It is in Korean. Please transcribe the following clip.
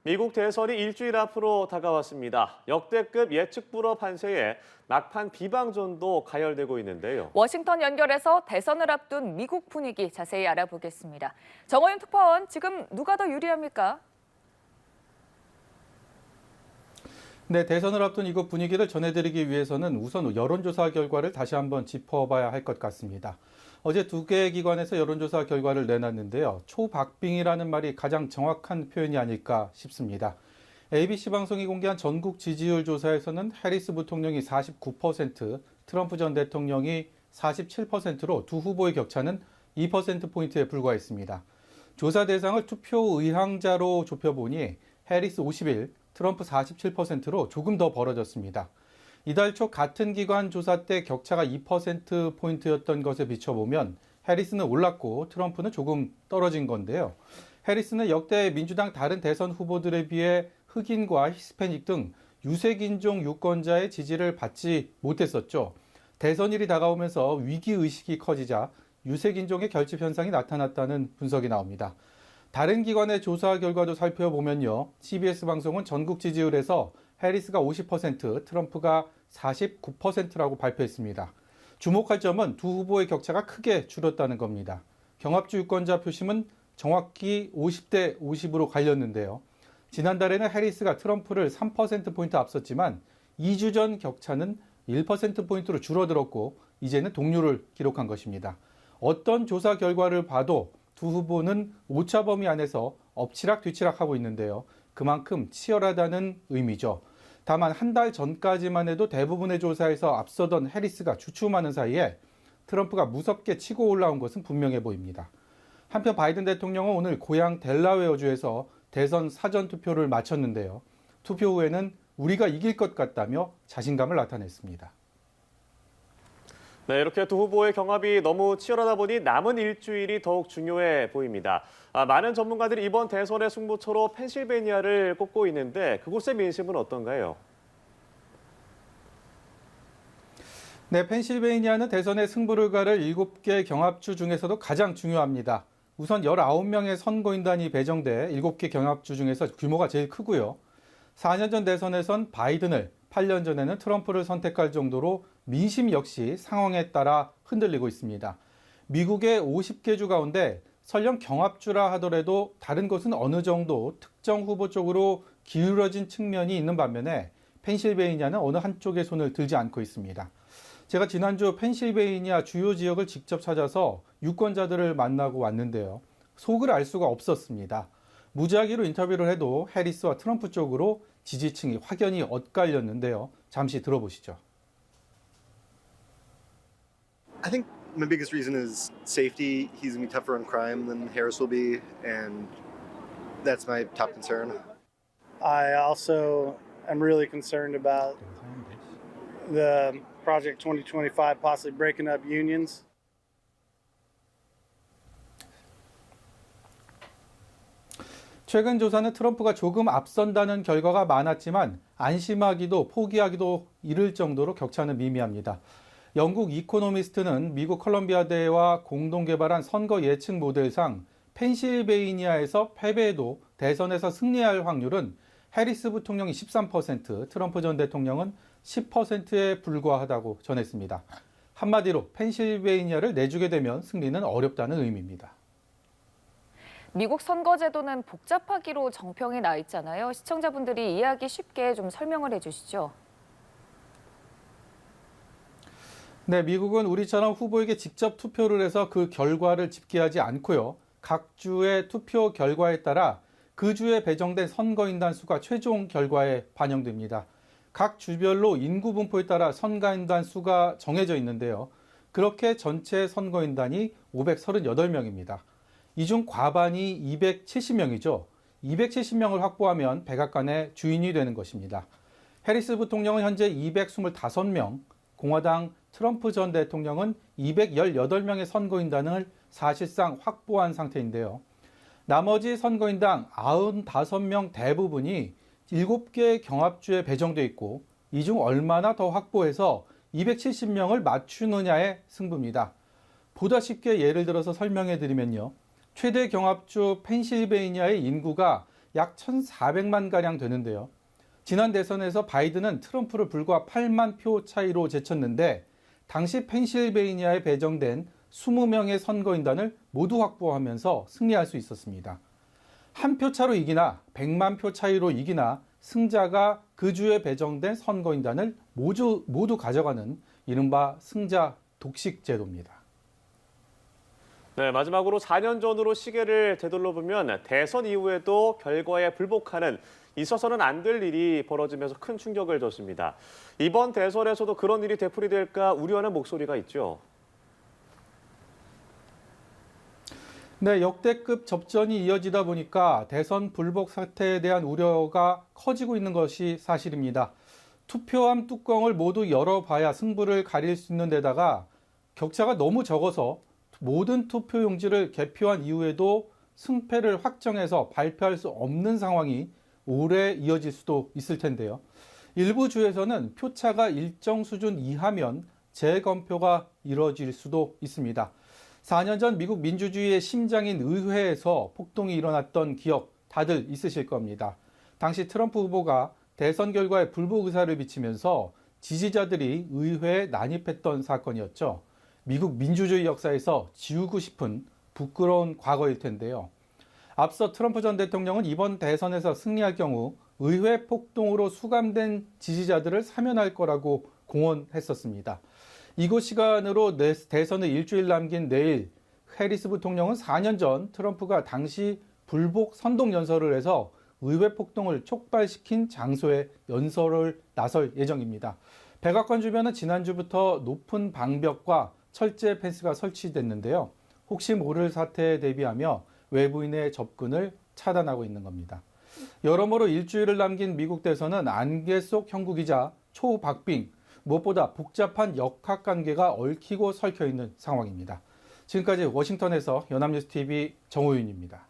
미국 대선이 일주일 앞으로 다가왔습니다. 역대급 예측 불허 판세에 막판 비방전도 가열되고 있는데요. 워싱턴 연결해서 대선을 앞둔 미국 분위기 자세히 알아보겠습니다. 정호윤 특파원, 지금 누가 더 유리합니까? 네, 대선을 앞둔 이곳 분위기를 전해드리기 위해서는 우선 여론조사 결과를 다시 한번 짚어봐야 할 것 같습니다. 어제 두 개의 기관에서 여론조사 결과를 내놨는데요. 초박빙이라는 말이 가장 정확한 표현이 아닐까 싶습니다. ABC 방송이 공개한 전국 지지율 조사에서는 해리스 부통령이 49%, 트럼프 전 대통령이 47%로 두 후보의 격차는 2%포인트에 불과했습니다. 조사 대상을 투표 의향자로 좁혀보니 해리스 51, 트럼프 47%로 조금 더 벌어졌습니다. 이달 초 같은 기관 조사 때 격차가 2%포인트였던 것에 비춰보면 해리스는 올랐고 트럼프는 조금 떨어진 건데요. 해리스는 역대 민주당 다른 대선 후보들에 비해 흑인과 히스패닉 등 유색인종 유권자의 지지를 받지 못했었죠. 대선일이 다가오면서 위기의식이 커지자 유색인종의 결집 현상이 나타났다는 분석이 나옵니다. 다른 기관의 조사 결과도 살펴보면요. CBS 방송은 전국 지지율에서 해리스가 50%, 트럼프가 49%라고 발표했습니다. 주목할 점은 두 후보의 격차가 크게 줄었다는 겁니다. 경합주 유권자 표심은 정확히 50대 50으로 갈렸는데요. 지난달에는 해리스가 트럼프를 3%포인트 앞섰지만 2주 전 격차는 1%포인트로 줄어들었고 이제는 동률을 기록한 것입니다. 어떤 조사 결과를 봐도 두 후보는 오차 범위 안에서 엎치락 뒤치락하고 있는데요. 그만큼 치열하다는 의미죠. 다만 한 달 전까지만 해도 대부분의 조사에서 앞서던 해리스가 주춤하는 사이에 트럼프가 무섭게 치고 올라온 것은 분명해 보입니다. 한편 바이든 대통령은 오늘 고향 델라웨어주에서 대선 사전투표를 마쳤는데요. 투표 후에는 우리가 이길 것 같다며 자신감을 나타냈습니다. 네, 이렇게 두 후보의 경합이 너무 치열하다 보니 남은 일주일이 더욱 중요해 보입니다. 많은 전문가들이 이번 대선의 승부처로 펜실베니아를 꼽고 있는데 그곳의 민심은 어떤가요? 네, 펜실베이니아는 대선의 승부를 가를 7개 경합주 중에서도 가장 중요합니다. 우선 19명의 선거인단이 배정돼 7개 경합주 중에서 규모가 제일 크고요. 4년 전 대선에선 바이든을, 8년 전에는 트럼프를 선택할 정도로 민심 역시 상황에 따라 흔들리고 있습니다. 미국의 50개 주 가운데 설령 경합주라 하더라도 다른 것은 어느 정도 특정 후보 쪽으로 기울어진 측면이 있는 반면에 펜실베이니아는 어느 한쪽에 손을 들지 않고 있습니다. 제가 지난주 펜실베이니아 주요 지역을 직접 찾아서 유권자들을 만나고 왔는데요. 속을 알 수가 없었습니다. 무작위로 인터뷰를 해도 해리스와 트럼프 쪽으로 지지층이 확연히 엇갈렸는데요. 잠시 들어보시죠. I think my biggest reason is safety. He's going to be tougher on crime than Harris will be, and that's my top concern. I also am really concerned about the Project 2025 possibly breaking up unions. 최근 조사는 트럼프가 조금 앞선다는 결과가 많았지만 안심하기도 포기하기도 이를 정도로 격차는 미미합니다. 영국 이코노미스트는 미국 컬럼비아대와 공동 개발한 선거 예측 모델상 펜실베이니아에서 패배해도 대선에서 승리할 확률은 해리스 부통령이 13%, 트럼프 전 대통령은 10%에 불과하다고 전했습니다. 한마디로 펜실베이니아를 내주게 되면 승리는 어렵다는 의미입니다. 미국 선거제도는 복잡하기로 정평이 나 있잖아요. 시청자분들이 이해하기 쉽게 좀 설명을 해주시죠. 네, 미국은 우리처럼 후보에게 직접 투표를 해서 그 결과를 집계하지 않고요. 각 주의 투표 결과에 따라 그 주에 배정된 선거인단 수가 최종 결과에 반영됩니다. 각 주별로 인구 분포에 따라 선거인단 수가 정해져 있는데요. 그렇게 전체 선거인단이 538명입니다. 이 중 과반이 270명이죠. 270명을 확보하면 백악관의 주인이 되는 것입니다. 해리스 부통령은 현재 225명, 공화당 트럼프 전 대통령은 218명의 선거인단을 사실상 확보한 상태인데요. 나머지 선거인당 95명 대부분이 7개 경합주에 배정돼 있고 이 중 얼마나 더 확보해서 270명을 맞추느냐의 승부입니다. 보다 쉽게 예를 들어서 설명해 드리면요. 최대 경합주 펜실베이니아의 인구가 약 1,400만 가량 되는데요. 지난 대선에서 바이든은 트럼프를 불과 8만 표 차이로 제쳤는데 당시 펜실베이니아에 배정된 20명의 선거인단을 모두 확보하면서 승리할 수 있었습니다. 한 표 차로 이기나 100만 표 차이로 이기나 승자가 그 주에 배정된 선거인단을 모두 가져가는 이른바 승자 독식 제도입니다. 네, 마지막으로 4년 전으로 시계를 되돌려보면 대선 이후에도 결과에 불복하는 있어서는 안 될 일이 벌어지면서 큰 충격을 줬습니다. 이번 대선에서도 그런 일이 되풀이될까 우려하는 목소리가 있죠. 네, 역대급 접전이 이어지다 보니까 대선 불복 사태에 대한 우려가 커지고 있는 것이 사실입니다. 투표함 뚜껑을 모두 열어봐야 승부를 가릴 수 있는 데다가 격차가 너무 적어서 모든 투표용지를 개표한 이후에도 승패를 확정해서 발표할 수 없는 상황이 오래 이어질 수도 있을 텐데요. 일부 주에서는 표차가 일정 수준 이하면 재검표가 이뤄질 수도 있습니다. 4년 전 미국 민주주의의 심장인 의회에서 폭동이 일어났던 기억 다들 있으실 겁니다. 당시 트럼프 후보가 대선 결과에 불복 의사를 비치면서 지지자들이 의회에 난입했던 사건이었죠. 미국 민주주의 역사에서 지우고 싶은 부끄러운 과거일 텐데요. 앞서 트럼프 전 대통령은 이번 대선에서 승리할 경우 의회 폭동으로 수감된 지지자들을 사면할 거라고 공언했었습니다. 이곳 시간으로 대선을 일주일 남긴 내일 해리스 부통령은 4년 전 트럼프가 당시 불복 선동 연설을 해서 의회 폭동을 촉발시킨 장소에 연설을 나설 예정입니다. 백악관 주변은 지난주부터 높은 방벽과 철제 펜스가 설치됐는데요. 혹시 모를 사태에 대비하며 외부인의 접근을 차단하고 있는 겁니다. 여러모로 일주일을 남긴 미국 대선은 안개 속 형국이자 초박빙, 무엇보다 복잡한 역학관계가 얽히고 설켜 있는 상황입니다. 지금까지 워싱턴에서 연합뉴스TV 정호윤입니다.